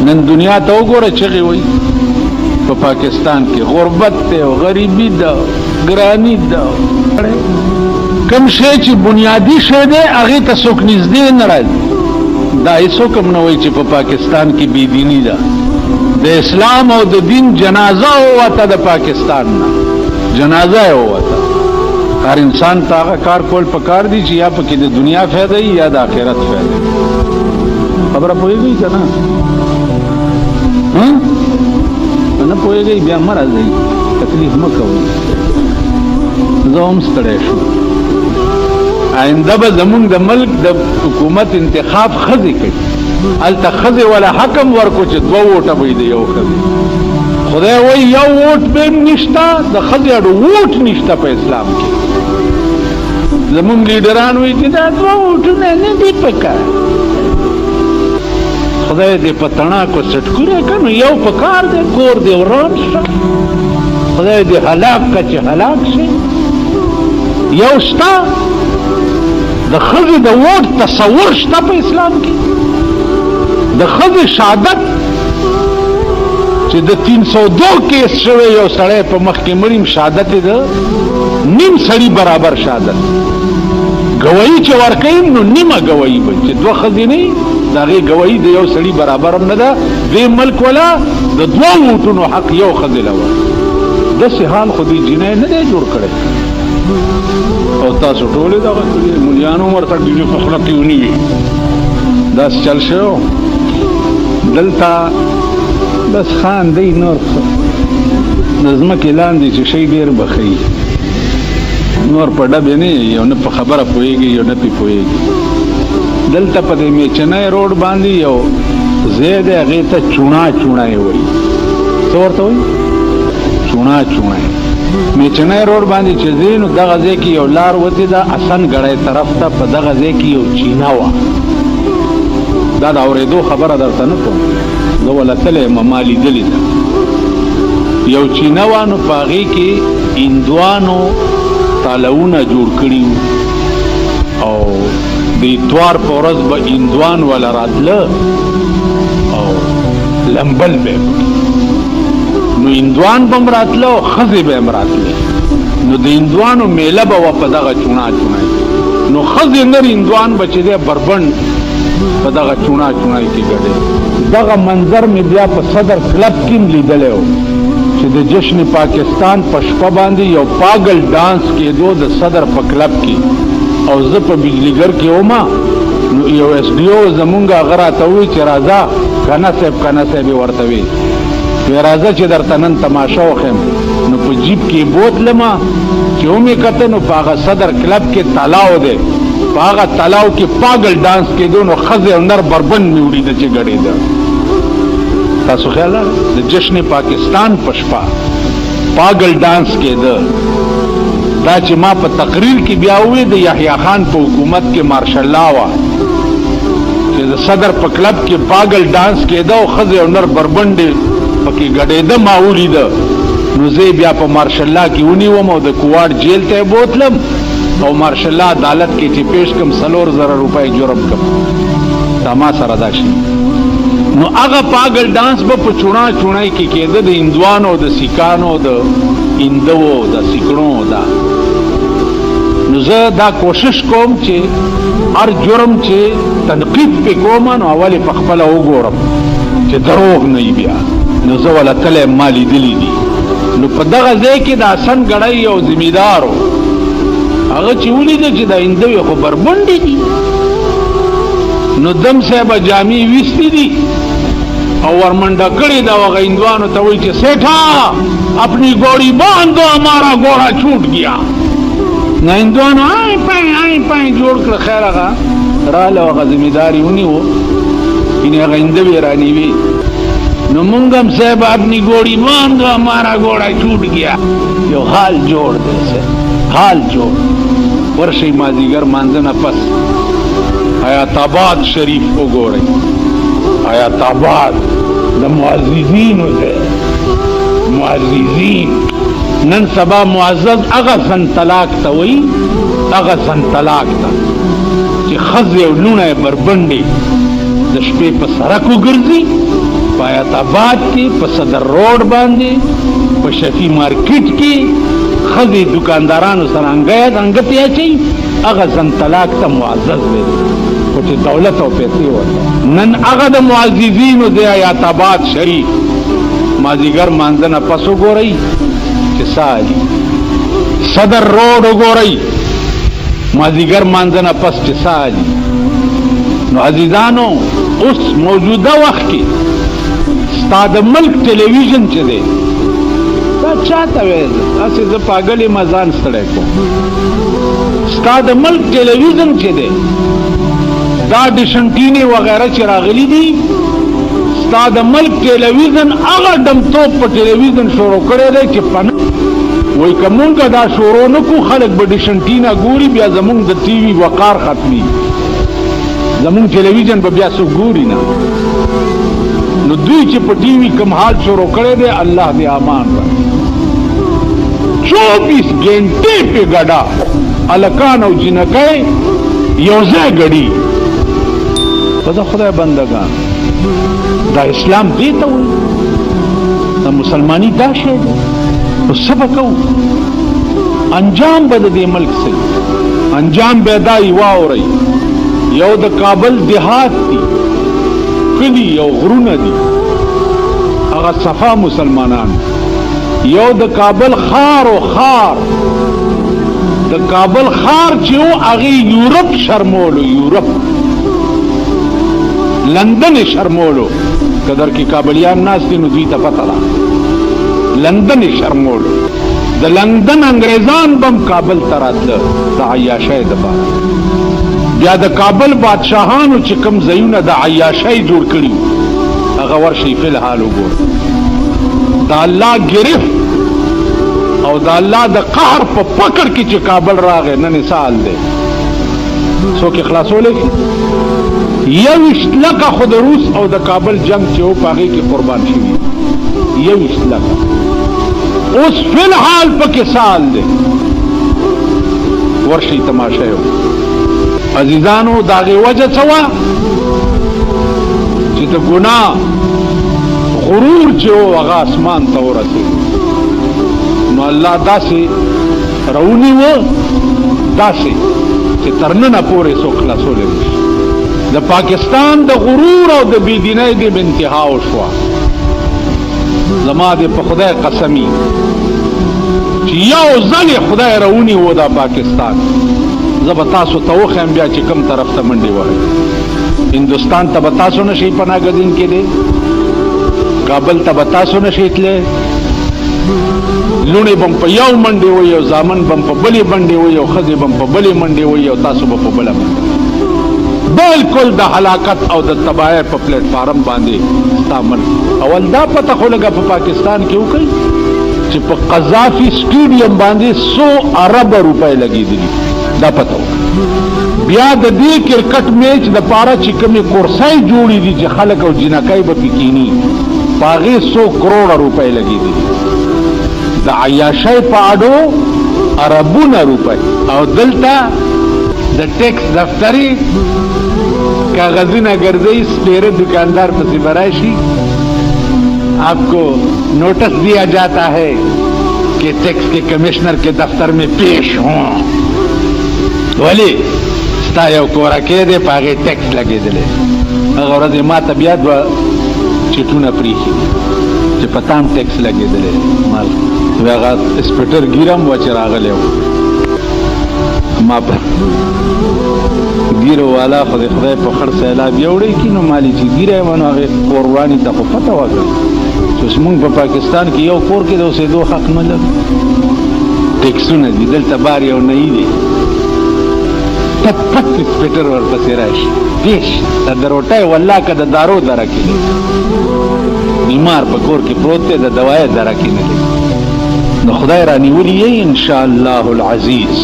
نن دنیا ته وګوره چغې وایي په پاکستان کې غربت دی او غریبي ده ګراني ده. کوم شی چې بنیادي شی دی هغې ته څوک نږدې نه راځي. دا هېڅوک هم نه وایي چې په پاکستان کې بېدیني ده. د اسلام او د دین جنازه ووته د پاکستان نه، جنازه یې ووته. هر انسان ته هغه کار کول پکار دي چې یا پکې د دنیا فایده وي یا د آخرت فایده وي. خبره پوهېږئ که نه؟ نه پوهېږئ بیا مه راځئ، تکلیف مه کوئ. زه هم ستړی شوم. آینده به زمونږ د ملک د حکومت انتخاب ښځې کوي. هلته ښځې وله حکم ورکړو چې 2 ووټه به یې د یو ښځې. خدای وایي یو ووټ به هم نشته، د ښځې اډو ووټ نشته په اسلام کې. زمونږ لیډران وایي چې دا 2 ووټونه نه دي پکار. خدای دې په تڼاکو سټکوره که نو یو پکار دی، کور دې وران شه. خدای دې هلاک که چې هلاک شي. یو شته د ښځې د ووټ تصور شته په اسلام کې. د ښځې شهادت چې د 302 کیس شوی یو سړی په مخ کې مریم شهادت یې د نیم سړي برابر شهادت. ګواهي چې ورکوي نو نیمه ګواهي به چې 2 ښځې نه وي د هغې ګواهي د یو سړي برابر هم نه ده. دې ملک والا د 2 ووټونو حق یو ښځې له ورکړي. داسې حال خو دې جنۍ نه دی جوړ کړی. او تاسو ټولې دغه ملیانو ورته ډېرې په خوله کې ونیوي. داسې چل شوی دلته بس خاندئ نور د ځمکې لاندې چې شی ډېر به ښیي. نور په ډبې نه یو نه په خبره پوهېږي یو نه پې پوهېږي. دلته په دې میچنی روډ باندې یو ځای دی هغې ته چوڼا چوڼا یې وایي. څه ورته وایي؟ چوڼا چوڼا یې. میچنی روډ باندې چې ځې نو دغه ځای کې یو لار وتې ده حسن ګړی طرف ته. په دغه ځای کې یو چینه وه. دا د اورېدو خبره درته نه کوم، زه وله تلی یم ما لیدلې ده. یو چینه وه نو په هغې کې هندوانو تالونه جوړ کړي وو او د اتوار په ورځ به هندوان وله راتله او لمبل به یې نو هندوان به هم راتله او ښځې به هم راتلې. نو د هندوانو میله به وه په دغه چوڼا چوڼا نو ښځې نر هندوان به چې دی بربنډ په دغه چوڼا چوڼا کې ګډې. دغه منظر مې بیا په صدر کلب کې هم لیدلی و چې د جشن پاکستان په شپه باندې یو پاگل ډانس کېدو د صدر په کلب کې. او زه په بجلیګر کې وما نو یو ایس ډي او زمونږ هغه راته ووایي چې راځه کنه صاحب کنه صاحب یې ورته وایي وی راځه چې درته نن تماشه وښیم. نو په جیب کې بوتلمه چې ومې کته نو په هغه صدر کلب کې تلاو دی. په هغه تلاو کې پاگل ډانس کېدو نو ښځې او نر بربند مې وړي ده چې ګډېده. تاسو خیال د جشن پاکستان په شپه پاگل ډانس کېده. دا چې ما په تقریر کې بیا ووی د یحیی خان په حکومت کې مارشل لا وه چې د صدر په کلب کې پاگل ډانس کېده او ښځې او نر بربندې پکې ګډېده ما ولیده. نو زه بیا په مارشل لا کې ونیوم او د کوواډ جیل ته یې بوتلم او مارشل لا عدالت کې چې پیش کم 4,000 روپۍ جرم کم. دا ما سره دا شي. نو هغه پاگل ډانس به په چوڼا چوڼای کې کېده د هندوانو د سیکانو د هندوو د سیکړو دا. نو زه دا کوشش کوم چې هر جرم چې تنقید پې کوم نو اول یې په خپله وګورم چې دروغ نه وي بیا. نو زه وله تلی ما لیدلي دي. نو په دغه ځای کې د حسن ګړی یو ذمېدار و هغه چې ولیده چې د هندوې خو بربنډې دي نو دم صاحبه جامې ویستې دي او ورمنډه کړې ده. هغه هندوانو ته وایي چې سیٹھا اپنی گوڑی باندھو ہمارا گوڑا چھوٹ گیا. نو هندوانو آئیں پائیں جوړ کړه. خیر هغه راله هغه ذمېدار یې ونیو یعنې هغه هندوې رانیوې. نو مونږ هم صاحب اپنی گوڑی باندھو ہمارا گوڑا چھوٹ گیا. یو حال جوړ دی صاحب، حال جوړ. ورشئ مازدیګر مانځه نه پس حیات آباد شریف وګورئ. حیات آباد د معززینو دی. معززین نن سبا معزز هغه زن طلاق ته وایي، هغه زن طلاق ته چې ښځې او لوڼه یې بربنډې د شپې په سړک وګرځي په حیات آباد کې، په صدر روډ باندې، په شفیع مارکیټ کې ښځې دکاندارانو سره انګتې اچوي، هغه زن طلاق ته معزز دی، خو چې دولت او پیسې ورته. نن هغه د معززینو د حیات آباد شریف مازدیګر مانځه نه پس وګورئ چې سالي، صدر روډ وګورئ مازدیګر مانځه نه پس چې سالي. نو عزیزانو اوس موجوده وخت کې ستا د ملک ټلویزیون چې دی دا چاته ویل هسې زه پاګل یم ځان ستړی کوم. ستا د ملک ټلویزیون چې دی دا ډیشنټینې وغیره چې راغلي دي، ستا د ملک ټلویزیون هغه ډمتوب په ټلویزیون شروع کړی دی چې پنه وایي که مونږ دا شروع نه کړو خلک به ډیشنټینه ګوري، بیا زمونږ د ټي وي وقار ختمي، زمونږ ټلویزیون به بیا څوک ګوري نه. نو دوی چې په ټي وي کوم حال شروع کړی دی الله دې امان راکړي. 24 ګنټې پې ګډا هلکان او جنکۍ یو ځای ګډي. په د خدای بندګان دا اسلام دې ته وایي، دا مسلماني دا شی دی. نو څه به کوو؟ انجام به د دې ملک څه انجام به دا یې واورئ. یو د کابل دیهات دی، کلی او غرونه دي، هغه صفا مسلمانان. یو د کابل خار او خار، د کابل خار چې و هغې یورپ شرمولو، یورپ لندن شرمولو. که در کې کابلیان ناست دي نو دوی ته پته ده، لندن شرمولو. د لندن انګریزان بم کابل ته راتله د عیاشۍ دپاره. بیا د کابل بادشاهانو چې کوم ځایونه د عیاشۍ جوړ کړي هغه ورشئ فی الحال وګور. د الله ګرفت او د الله د قهر په پکړ کې چې کابل راغی نن سال دی، څوک یې خلاصولی شي؟ 21 لکه خو د روس او د کابل جنگ چې و په هغې کې قربان شوي 21 لکه. اوس فی الحال پکې سال دی، ورشئ تماشه یې عزیزانو. د هغې وجه څه وه چې د ګناه غرور چې و هغه اسمان ته ورسېد. نو الله داسې راونیوه، داسې چې تر ننه پورې څوک خلاصولی نه شي. د پاکستان د غرور او د بېدینۍ دې انتها وشوه. زما دې په خدای قسمي چې یو ځل یې خدای راونیوه دا پاکستان، زه به تاسو ته وښیم بیا چې کوم طرف ته منډې وهئ. هندوستان ته به تاسو نه شئ پناه ګزین کېدی، کابل ته به تاسو نه شئ تللی، لوڼې به په یو منډې وایي او زامن به په بلې منډې وایي او ښځې به په بلې منډې وایي او تاسو به په بله منډې. بالکل د هلاکت او د تباهۍ په پلیټ فارم باندې ستا ملک. اول دا پته خو لږه په پاکستان کې وکړئ چې په قذافي سټیډیم باندې 100 ارب روپۍ لګېدلي، دا پته وکړه. بیا د دې کرکټ میچ دپاره چې کومې کورسۍ جوړې دي چې خلک او جنکۍ به پې کښېني په هغې 100 کروړه روپۍ لګېدلي. د عیاشۍ په اډو اربونه روپۍ. او دلته د ټیکس دفترې کاغذونه ګرځئ، سپېره دکاندار پسې به راشي، آپ کو نوٹس دیا جاتا ہے کہ ٹیکس کے کمشنر کے دفتر میں پیش ہوں. ولی ستا یو کورکې دی په هغې ټیکس لګېدلی. هغه ورځې ما ته بیا 2 چټونه پرېښي چې په تا هم ټیکس لګېدلی. مال هغه سپیټر ګیره هم وه چې راغلی و، ما په ګیرو والا خو د خدای په خړ سیلاب یوړی کي نو مالې چې ګیره یې وه نو هغې کورواني ته خو پته وکړه چې اوس مونږ په پاکستان کې یو کور کې د اوسېدو حق نه لرو. ټیکسونه دي دلته بار یو نهیي دی، پټ پټ سپیټر ورپسې راشي پیش. دا د روټۍ والله که د دارو دره کې دی، بیمار په کور کې پروت دی د دوایه دره کې نه دی. نو خدای رانیولي یې انشاءالله العزیز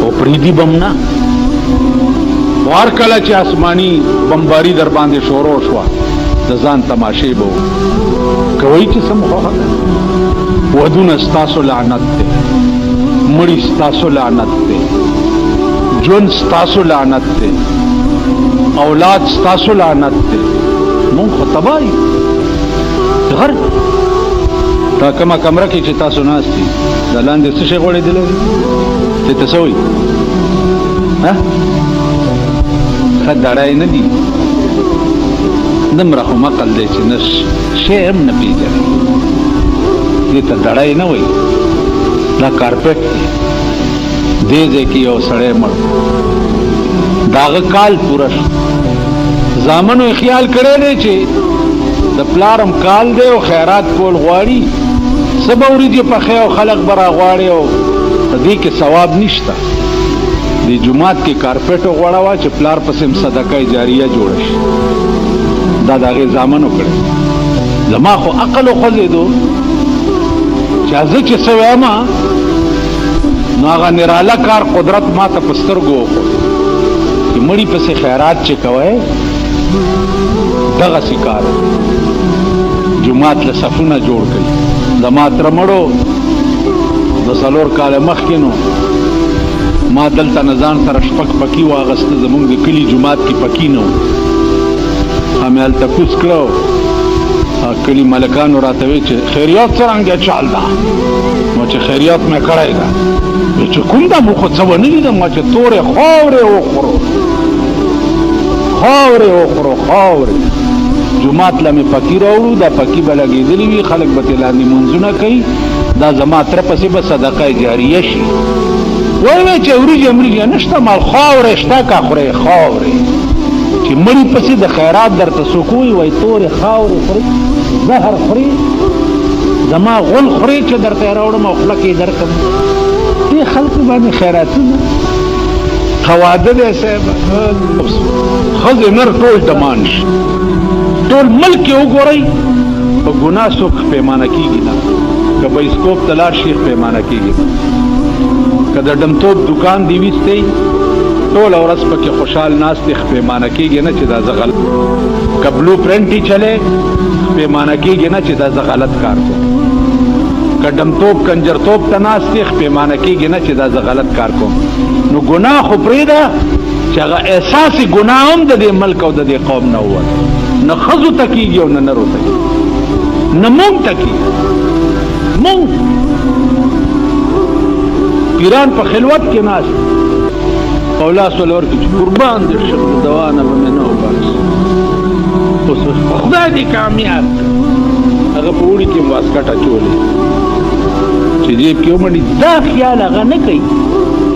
او پریدي بم نه. هر کله چې آسماني بمباري در باندې شروع شوه د ځان تماشې به کوئ چې څه مخوښه ده. ودونه ستاسو لعنت دی، مړي ستاسو لعنت دی، ژوند ستاسو لعنت دی، اولاد ستاسو لعنت دی، مونږ خو تباه یو غر تا کومه کمره کې چې تاسو ناست دي دا لاندې څه شی غوړېدلی دی چې ته څه وایي ښه دړی نه دي دومره خو مقل دی چې نه شی هم نه پېژني دې ته دړی نه وایي دا کارپېټ دی دې ځای کې یو سړی مړ د هغه کال پوره شو زامنو یې خیال کړی دی چې د پلارم کال دی او خیرات کول غواړي څه به وریجې پخې او خلک به راغواړي او په دې کې ثواب نشته دې جومات کې کارپېټ وغوړوه چې پلار پسې هم صدقه جاریه جوړه شي دا د هغې زامنو کړی زما خو عقل وخوځېدو چې زه چې څه وایم نو هغه نراله کار قدرت ما ته په سترګو وښود چې مړي پسې خیرات چې کوئ دغسې کار جومات له صفونه جوړ کړي زما تره مړو د 4 کاله مخکې نو ما دلته نه ځان سره شپږ پکي واغسته زمونږ د کلي جومات کې پکي نه و مې هلته کوز کړه کلي ملکانو راته وی چې خیریات څرنګه چال ده ما چې خیریات مې کړی ده چې کوم ده مو خو څه ونه لیدم ما چې تورې خاورې وخورو خاورې جومات له مې پکي راوړو دا پکي به لګېدلي وي خلک به ترې لاندې منځونه کوي دا زما تره پسې به صدقه جاریه شي وایي چې وریجې مریجې نشته مال خاورې شته که خورې خاورې چې مړي پسې د خیرات درته څوک وایي تورې خاورې خوري زهر خوري زما غول خوري چې درته یې راوړم او خوله کې یې درکړم دې خلکو باندې خیراتونه خواده دی صاحب ښځې نر ټول ډمان شي ټول ملک یې وګورئ په ګناه څوک پیمانه کېږي نه که بایسکوپ ته لاړ شي پیمانه کېږي نه که د ډمتوب دکان دې ویستی ټوله ورځ پکې خوشحال ناست دی پیمانه کېږي نه چې دا زه غلط که بلو پرنټ یې چلی پیمانه کېږي نه چې دا زه غلط کار کوم که ډمتوب کنجرتوب ته ناست دی پیمانه کېږي نه چې دا زه غلط کار کوم نو ګناه خو پرېږده چې هغه احساسي ګناه هم د دې ملک او د دې قوم نه ووت نه ښځو ته کېږي او نه نرو ته کېږي نه مونږ ته کېږي مونږ پیران په خلوت کې ناست او لاس ول ورکړي چې قربان دې شم د دوا نه به مې نه وباسي اوس خدای دې کامیاب هغه په اوړي کې واسکټ اچولې چې جیب کې ومنډي دا خیال هغه نه کوي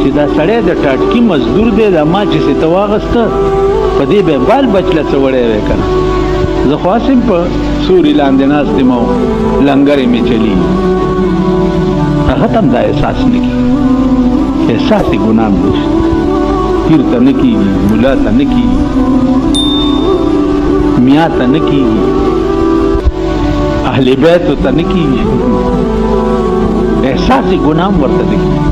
چې دا سړی د ټاټکي مزدور دی دا ما چې څه ته واغسته په دې به بال بچ له څه وړی وی که نه زه خو هسې په سوري لاندې ناست یم او لنګرې مې چلېږي هغه ته هم دا احساس نه کېږي احساسي ګناه هم نشته پیر ته نه کېږي ملا ته نه کېږي میا ته نه کېږي اهل بیتو ته نه کېږي احساسي ګناه هم ورته نه کېږي